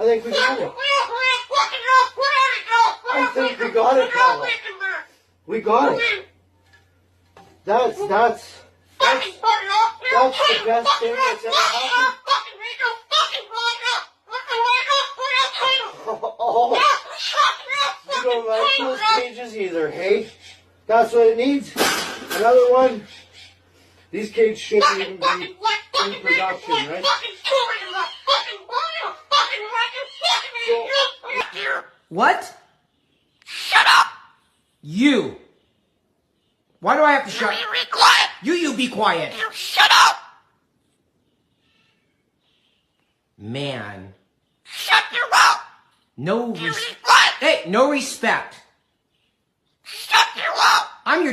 think we got it. I think we got it, Carla. We got it. That's the best thing that's ever happened. Oh, you don't like those cages either, hey? That's what it needs. Another one. These cages shouldn't even be in production, right? What? Shut up! You! Why do I have to shut up? Be quiet! You be quiet! You shut up! Man. Shut your mouth! No respect. Hey, no respect. Shut your mouth! I'm your